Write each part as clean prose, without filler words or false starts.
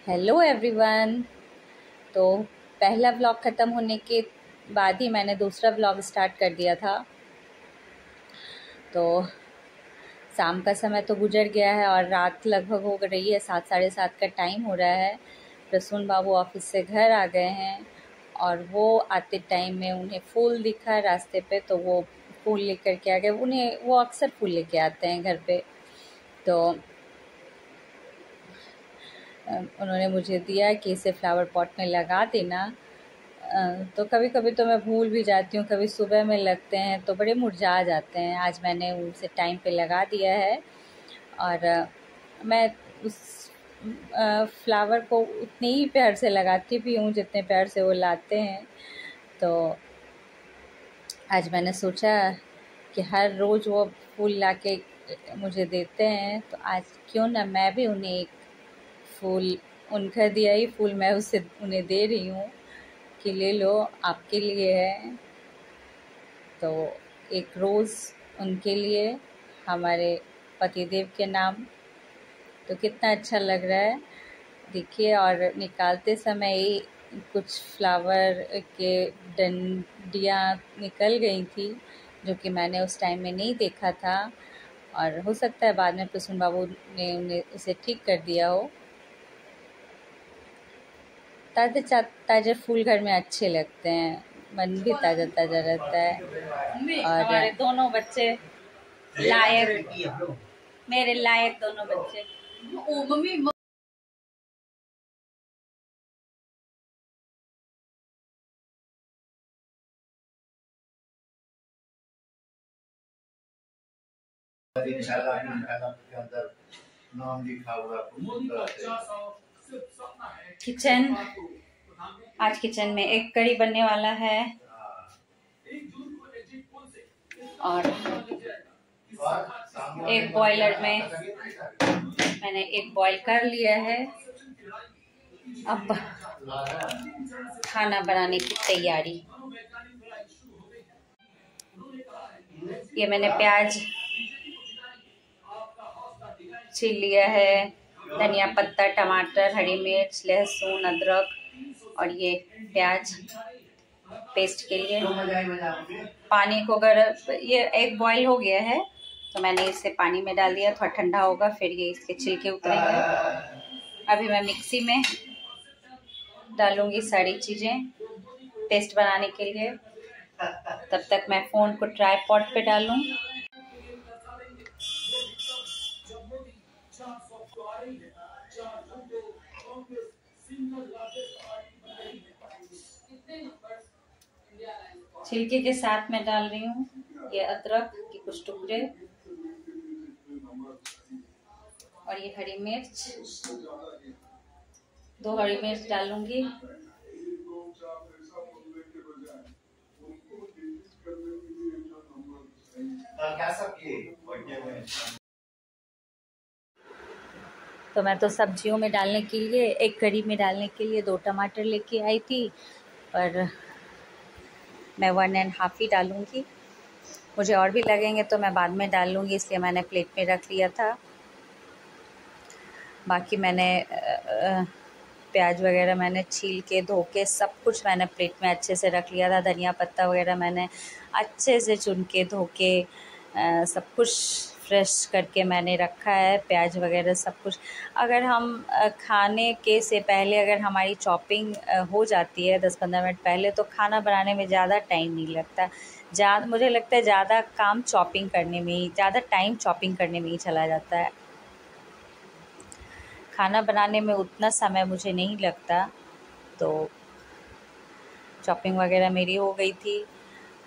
Hello everyone. तो पहला vlog ख़त्म होने के बाद ही मैंने दूसरा व्लॉग स्टार्ट कर दिया था। तो शाम का समय तो गुजर गया है और रात लगभग हो रही है, 7 साढ़े 7 का टाइम हो रहा है। प्रसून बाबू ऑफिस से घर आ गए हैं और वो आते टाइम में उन्हें फूल दिखा रास्ते पे, तो वो फूल लेकर के आ गए। वो अक्सर फूल लेके आते हैं घर पे, तो उन्होंने मुझे दिया कि इसे फ्लावर पॉट में लगा देना। तो कभी कभी तो मैं भूल भी जाती हूँ, कभी सुबह में लगते हैं तो बड़े मुरझा जाते हैं। आज मैंने उसे टाइम पे लगा दिया है और मैं उस फ्लावर को उतने ही प्यार से लगाती भी हूँ जितने प्यार से वो लाते हैं। तो आज मैंने सोचा कि हर रोज़ वो फूल लाके मुझे देते हैं, तो आज क्यों ना मैं भी उन्हें एक फूल, उनका दिया ही फूल मैं उन्हें दे रही हूँ कि ले लो, आपके लिए है। तो एक रोज़ उनके लिए, हमारे पतिदेव के नाम। तो कितना अच्छा लग रहा है देखिए। और निकालते समय ही कुछ फ्लावर के डंडियाँ निकल गई थी, जो कि मैंने उस टाइम में नहीं देखा था, और हो सकता है बाद में प्रसून बाबू ने उन्हें उसे ठीक कर दिया हो। ताज़े ताज़े फूल घर में अच्छे लगते हैं, मन भी ताज़ा ताज़ा रहता है। और हमारे दोनों बच्चे लायक, मेरे लायक दोनों बच्चे। ओ मम्मी किचन, आज किचन में एक कड़ी बनने वाला है और एक बॉयलर में मैंने एक बॉईल कर लिया है। अब खाना बनाने की तैयारी। ये मैंने प्याज छील लिया है, धनिया पत्ता, टमाटर, हरी मिर्च, लहसुन, अदरक और ये प्याज पेस्ट के लिए। पानी को ये एक बॉईल हो गया है तो मैंने इसे पानी में डाल दिया, थोड़ा ठंडा होगा फिर ये इसके छिलके उतरेंगे। अभी मैं मिक्सी में डालूंगी सारी चीज़ें पेस्ट बनाने के लिए। तब तक मैं फ़ोन को ट्राइपॉड पे डालूं। छिलके के साथ मैं डाल रही हूँ ये अदरक के कुछ टुकड़े और ये हरी मिर्च, 2 हरी मिर्च डालूंगी। तो मैं तो सब्जियों में डालने के लिए, एक करी में डालने के लिए 2 टमाटर लेके आई थी, पर मैं 1.5 ही डालूंगी। मुझे और भी लगेंगे तो मैं बाद में डाल लूँगी, इसलिए मैंने प्लेट में रख लिया था। बाकी मैंने प्याज वगैरह मैंने छील के धो के सब कुछ मैंने प्लेट में अच्छे से रख लिया था। धनिया पत्ता वगैरह मैंने अच्छे से चुन के धो के सब कुछ फ्रेश करके मैंने रखा है। प्याज वगैरह सब कुछ, अगर हम खाने के से पहले अगर हमारी चॉपिंग हो जाती है 10-15 मिनट पहले, तो खाना बनाने में ज़्यादा टाइम नहीं लगता। मुझे लगता है ज़्यादा काम चॉपिंग करने में ही, ज़्यादा टाइम चॉपिंग करने में ही चला जाता है। खाना बनाने में उतना समय मुझे नहीं लगता। तो चॉपिंग वगैरह मेरी हो गई थी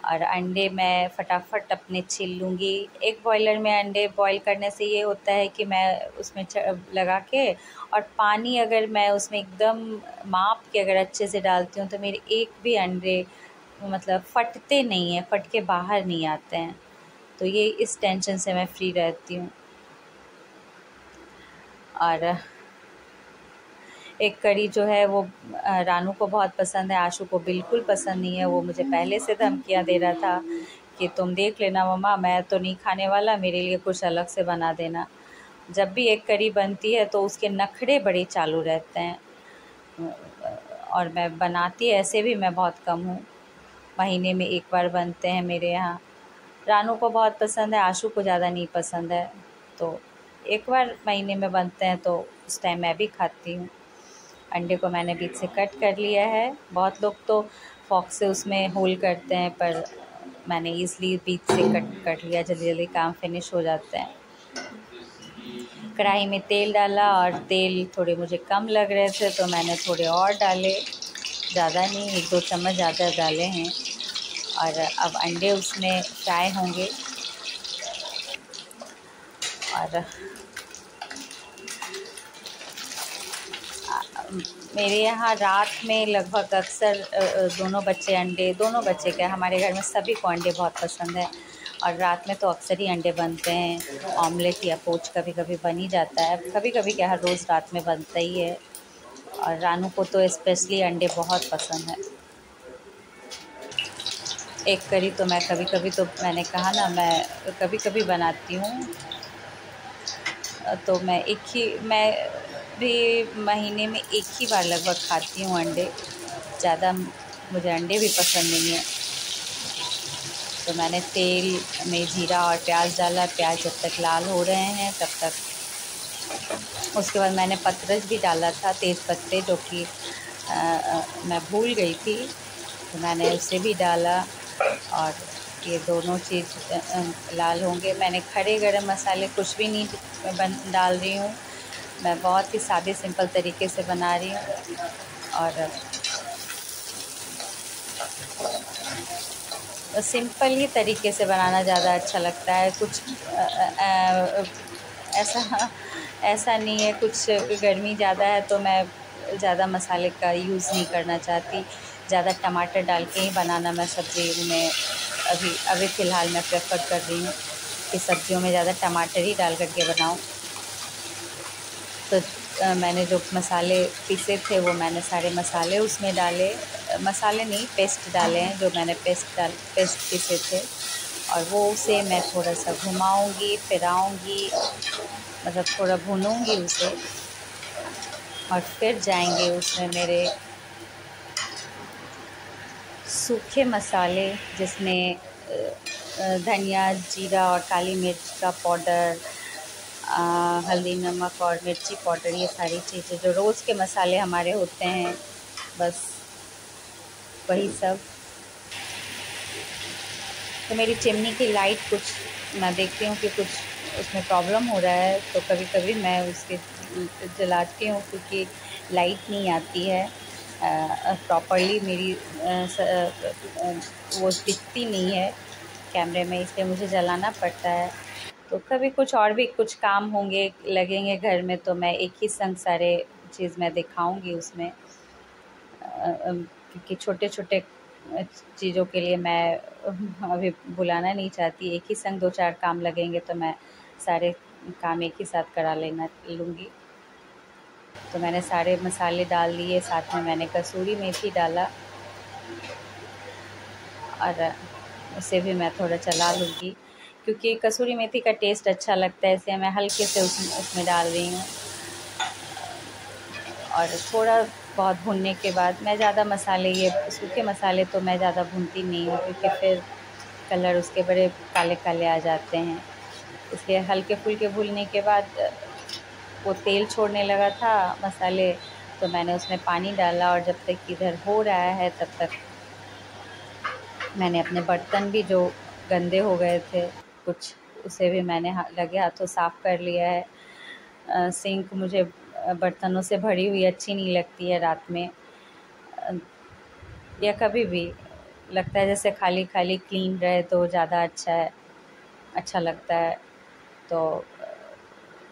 और अंडे मैं फटाफट अपने छील लूँगी। एक बॉयलर में अंडे बॉईल करने से ये होता है कि मैं उसमें लगा के, और पानी अगर मैं उसमें एकदम माप के अगर अच्छे से डालती हूँ तो मेरे एक भी अंडे मतलब फटते नहीं हैं, फट के बाहर नहीं आते हैं। तो ये इस टेंशन से मैं फ्री रहती हूँ। और एक कड़ी जो है वो रानू को बहुत पसंद है, आशु को बिल्कुल पसंद नहीं है। वो मुझे पहले से धमकियाँ दे रहा था कि तुम देख लेना मम्मा, मैं तो नहीं खाने वाला, मेरे लिए कुछ अलग से बना देना। जब भी एक कड़ी बनती है तो उसके नखरे बड़े चालू रहते हैं। और मैं बनाती ऐसे भी मैं बहुत कम हूँ, महीने में एक बार बनते हैं मेरे यहाँ। रानू को बहुत पसंद है, आशू को ज़्यादा नहीं पसंद है, तो एक बार महीने में बनते हैं तो उस टाइम मैं भी खाती हूँ। अंडे को मैंने बीच से कट कर लिया है। बहुत लोग तो फॉक से उसमें होल करते हैं, पर मैंने ईज़िली बीच से कट कर लिया, जल्दी जल्दी काम फिनिश हो जाते हैं। कढ़ाई में तेल डाला और तेल थोड़े मुझे कम लग रहे थे तो मैंने थोड़े और डाले, ज़्यादा नहीं, 1-2 चम्मच ज़्यादा डाले हैं। और अब अंडे उसमें फ्राई होंगे। और मेरे यहाँ रात में लगभग अक्सर दोनों बच्चे क्या, हमारे घर में सभी को अंडे बहुत पसंद है और रात में तो अक्सर ही अंडे बनते हैं। ऑमलेट या पोच कभी कभी बन ही जाता है, कभी कभी क्या हर रोज़ रात में बनता ही है। और रानू को तो स्पेशली अंडे बहुत पसंद है। एक करी तो मैं कभी कभी, तो मैंने कहा ना मैं कभी कभी बनाती हूँ, तो मैं भी महीने में एक ही बार लगभग खाती हूँ अंडे, ज़्यादा मुझे अंडे भी पसंद नहीं है। तो मैंने तेल में जीरा और प्याज डाला, प्याज जब तक लाल हो रहे हैं तब तक, उसके बाद मैंने पतरस भी डाला था, तेज़ पत्ते, जो कि मैं भूल गई थी, तो मैंने उसे भी डाला। और ये दोनों चीज़ लाल होंगे। मैंने खड़े गरम मसाले कुछ भी नहीं डाल रही हूँ, मैं बहुत ही सादे सिंपल तरीके से बना रही हूँ। और सिंपल ही तरीके से बनाना ज़्यादा अच्छा लगता है। कुछ ऐसा ऐसा नहीं है, कुछ गर्मी ज़्यादा है तो मैं ज़्यादा मसाले का यूज़ नहीं करना चाहती, ज़्यादा टमाटर डाल के ही बनाना मैं सब्ज़ी में अभी फ़िलहाल मैं प्रेफर कर रही हूँ कि सब्ज़ियों में ज़्यादा टमाटर ही डाल करके बनाऊँ। तो मैंने जो मसाले पीसे थे वो मैंने सारे मसाले उसमें डाले, मसाले नहीं पेस्ट डाले हैं, जो मैंने पेस्ट पीसे थे। और वो उसे मैं थोड़ा सा घुमाऊंगी फिराऊंगी, मतलब थोड़ा भूनूंगी उसे, और फिर जाएंगे उसमें मेरे सूखे मसाले, जिसमें धनिया, जीरा और काली मिर्च का पाउडर, हल्दी, नमक और मिर्ची पाउडर, ये सारी चीज़ें जो रोज़ के मसाले हमारे होते हैं, बस वही सब। तो मेरी चिमनी की लाइट कुछ मैं देखती हूँ कि कुछ उसमें प्रॉब्लम हो रहा है, तो कभी कभी मैं उसके जलाती हूँ, क्योंकि लाइट नहीं आती है प्रॉपरली, मेरी वो दिखती नहीं है कैमरे में, इसलिए मुझे जलाना पड़ता है। तो कभी कुछ और भी कुछ काम होंगे लगेंगे घर में, तो मैं एक ही संग सारे चीज़ मैं दिखाऊंगी उसमें, क्योंकि छोटे छोटे चीज़ों के लिए मैं अभी बुलाना नहीं चाहती। एक ही संग 2-4 काम लगेंगे तो मैं सारे काम एक ही साथ करा लूँगी। तो मैंने सारे मसाले डाल दिए, साथ में मैंने कसूरी मेथी डाला और उसे भी मैं थोड़ा चला लूँगी, क्योंकि कसूरी मेथी का टेस्ट अच्छा लगता है, इसलिए मैं हल्के से उसमें डाल रही हूँ। और थोड़ा बहुत भुनने के बाद, मैं ज़्यादा मसाले, ये सूखे मसाले तो मैं ज़्यादा भूनती नहीं हूँ, क्योंकि फिर कलर उसके बड़े काले काले आ जाते हैं, इसलिए हल्के फुल्के भूनने के बाद वो तेल छोड़ने लगा था मसाले, तो मैंने उसमें पानी डाला, और जब तक इधर हो रहा है तब तक मैंने अपने बर्तन भी जो गंदे हो गए थे कुछ, उसे भी मैंने लगे हाथों साफ़ कर लिया है। सिंक मुझे बर्तनों से भरी हुई अच्छी नहीं लगती है रात में, या कभी भी लगता है जैसे खाली खाली क्लीन रहे तो ज़्यादा अच्छा लगता है। तो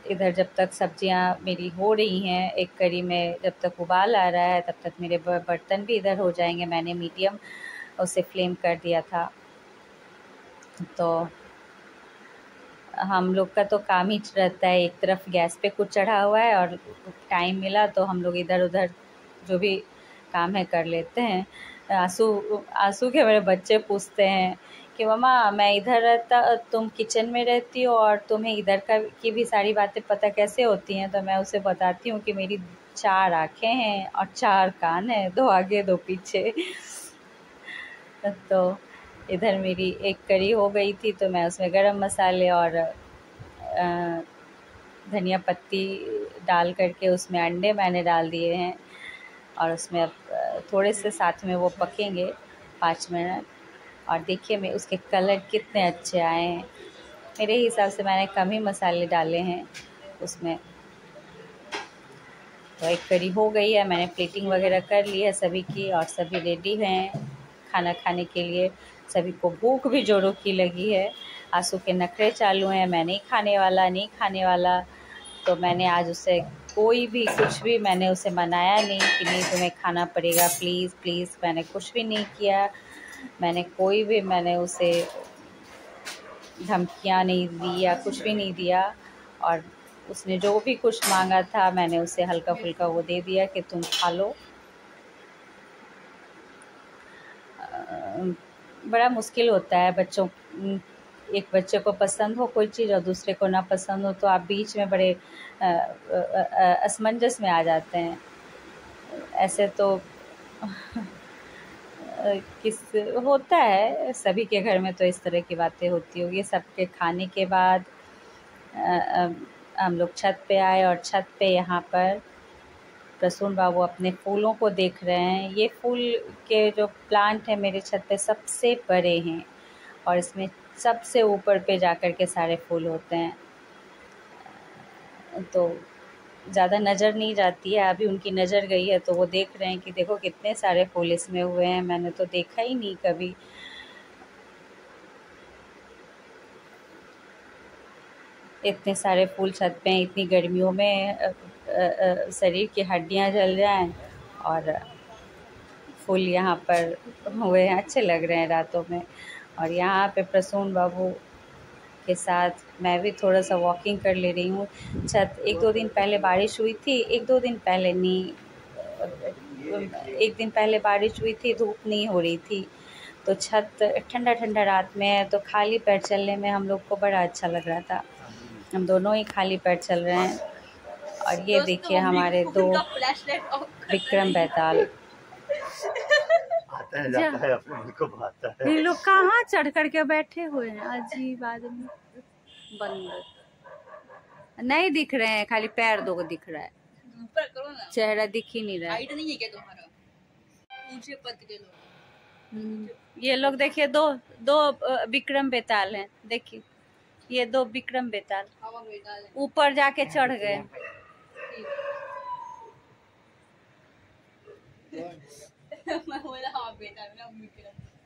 इधर जब तक सब्जियां मेरी हो रही हैं, एक करी में जब तक उबाल आ रहा है तब तक मेरे बर्तन भी इधर हो जाएंगे। मैंने मीडियम उसे फ्लेम कर दिया था। तो हम लोग का तो काम ही रहता है, एक तरफ गैस पे कुछ चढ़ा हुआ है और टाइम मिला तो हम लोग इधर उधर जो भी काम है कर लेते हैं। आंसू आंसू के मेरे बच्चे पूछते हैं कि मम्मा मैं इधर रहता, तुम किचन में रहती हो और तुम्हें इधर का की भी सारी बातें पता कैसे होती हैं? तो मैं उसे बताती हूँ कि मेरी 4 आँखें हैं और 4 कान हैं, 2 आगे 2 पीछे। तो इधर मेरी एक करी हो गई थी, तो मैं उसमें गरम मसाले और धनिया पत्ती डाल करके उसमें अंडे मैंने डाल दिए हैं, और उसमें अब थोड़े से साथ में वो पकेंगे 5 मिनट। और देखिए मैं उसके कलर कितने अच्छे आए हैं। मेरे हिसाब से मैंने कम ही मसाले डाले हैं उसमें। तो एक करी हो गई है, मैंने प्लेटिंग वगैरह कर ली है सभी की, और सभी रेडी हैं खाना खाने के लिए। सभी को भूख भी जोरों की लगी है। आंसू के नखरे चालू हैं, मैं नहीं खाने वाला, नहीं खाने वाला। तो मैंने आज उसे कोई भी कुछ भी मैंने उसे मनाया नहीं कि नहीं तुम्हें खाना पड़ेगा, प्लीज़ प्लीज़, मैंने कुछ भी नहीं किया। मैंने उसे धमकियाँ नहीं दी या कुछ भी नहीं दिया। और उसने जो भी कुछ मांगा था मैंने उसे हल्का फुल्का वो दे दिया कि तुम खा लो। बड़ा मुश्किल होता है बच्चों, एक बच्चे को पसंद हो कोई चीज़ और दूसरे को ना पसंद हो, तो आप बीच में बड़े असमंजस में आ जाते हैं। ऐसे तो किस होता है, सभी के घर में तो इस तरह की बातें होती होगी। सबके खाने के बाद हम लोग छत पे आए, और छत पे यहाँ पर प्रसून बाबू अपने फूलों को देख रहे हैं। ये फूल के जो प्लांट है मेरे छत पे सबसे बड़े हैं, और इसमें सबसे ऊपर पे जाकर के सारे फूल होते हैं, तो ज़्यादा नज़र नहीं जाती है। अभी उनकी नज़र गई है तो वो देख रहे हैं कि देखो कितने सारे फूल इसमें हुए हैं, मैंने तो देखा ही नहीं कभी। इतने सारे फूल छत पे हैं, इतनी गर्मियों में शरीर की हड्डियां जल जाएं, और फूल यहाँ पर हुए हैं, अच्छे लग रहे हैं रातों में। और यहाँ पे प्रसून बाबू के साथ मैं भी थोड़ा सा वॉकिंग कर ले रही हूँ। छत 1-2 दिन पहले बारिश हुई थी, 1-2 दिन पहले नहीं, 1 दिन पहले बारिश हुई थी, धूप नहीं हो रही थी, तो छत ठंडा ठंडा रात में है, तो खाली पैर चलने में हम लोग को बड़ा अच्छा लग रहा था। हम दोनों ही खाली पैर चल रहे हैं। और ये देखिए हमारे 2 विक्रम बेताल आता है जाता है, अपने मुल्क को भागता है। ये लोग कहाँ चढ़ करके बैठे हुए हैं, अजीब आदमी। बंदर नहीं दिख रहे हैं, खाली पैर 2 दिख रहा है, चेहरा दिख ही नहीं रहा है। नहीं है क्या तुम्हारा? ऊंचे पद के लोग। ये लोग देखिए, दो विक्रम बेताल हैं। देखिए ये 2 विक्रम बेताल ऊपर जाके चढ़ गए।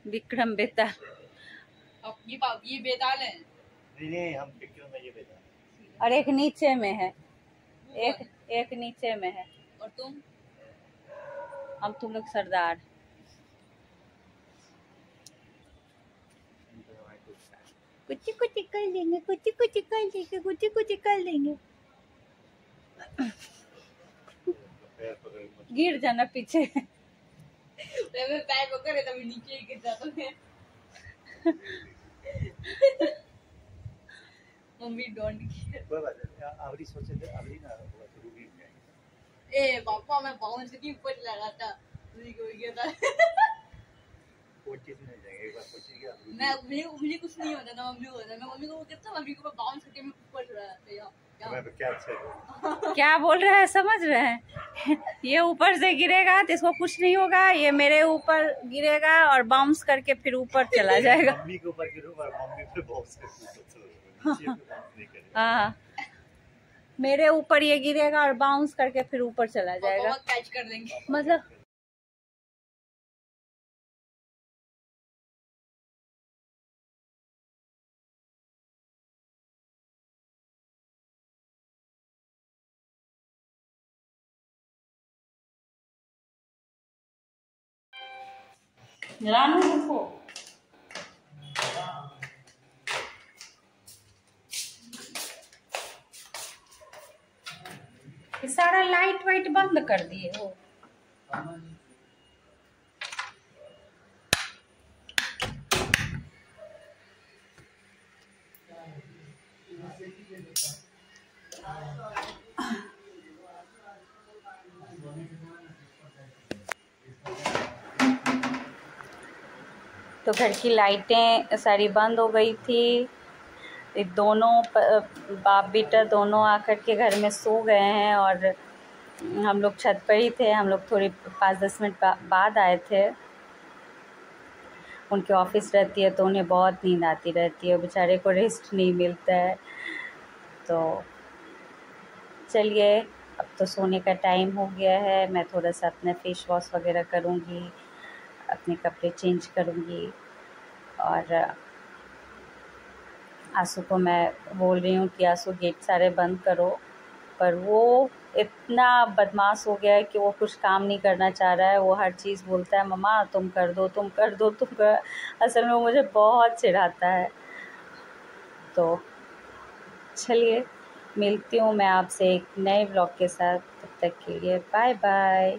विक्रम बेताल, ये बेताल है। नहीं, हम विक्रम में ये बेताल। और एक नीचे में है, एक नीचे में है। और तुम लोग सरदार। कुछ कर लेंगे, कुछ कर लेंगे, कुछ कर लेंगे। गिर जाना पीछे। पैर पकड़े तभी नीचे गिर जाता है। Mummy don't care. कोई बात नहीं, अभी सोचे थे अभी ना हुआ तो रुक जाएंगे। ए पापा, मैं बाउंस की ऊपर लगा था, मुझे कोई गया था। कोई चीज नहीं जाएंगे, एक बार सोचिए कि मुझे कुछ नहीं होता था, मम्मी को होता। मैं मम्मी को कहता, मम्मी को बाउंस करके मैं ऊपर चढ़ा जाता यार। क्या बोल रहा है, समझ रहे हैं? ये ऊपर से गिरेगा तो इसको कुछ नहीं होगा, ये मेरे ऊपर गिरेगा और बाउंस करके फिर ऊपर चला जाएगा। मम्मी के ऊपर गिरूंगा और मम्मी पे बाउंस हाँ, मेरे ऊपर ये गिरेगा और बाउंस करके फिर ऊपर चला जाएगा। कैच कर लेंगे मतलब। रानू रुको, सारा लाइट वाइट बंद कर दिए हो। तो घर की लाइटें सारी बंद हो गई थी। ये दोनों बाप बेटा दोनों आकर के घर में सो गए हैं और हम लोग छत पर ही थे। हम लोग थोड़ी 5-10 मिनट बाद आए थे। उनके ऑफिस रहती है तो उन्हें बहुत नींद आती रहती है, बेचारे को रेस्ट नहीं मिलता है। तो चलिए, अब तो सोने का टाइम हो गया है। मैं थोड़ा सा अपना फेस वॉश वगैरह करूँगी, अपने कपड़े चेंज करूँगी और आंसू को मैं बोल रही हूँ कि आंसू गेट सारे बंद करो, पर वो इतना बदमाश हो गया है कि वो कुछ काम नहीं करना चाह रहा है। वो हर चीज़ बोलता है मम्मा तुम कर दो, तुम कर दो, तुम कर। असल में वो मुझे बहुत चिढ़ाता है। तो चलिए, मिलती हूँ मैं आपसे एक नए ब्लॉग के साथ। तब तक के लिए बाय बाय।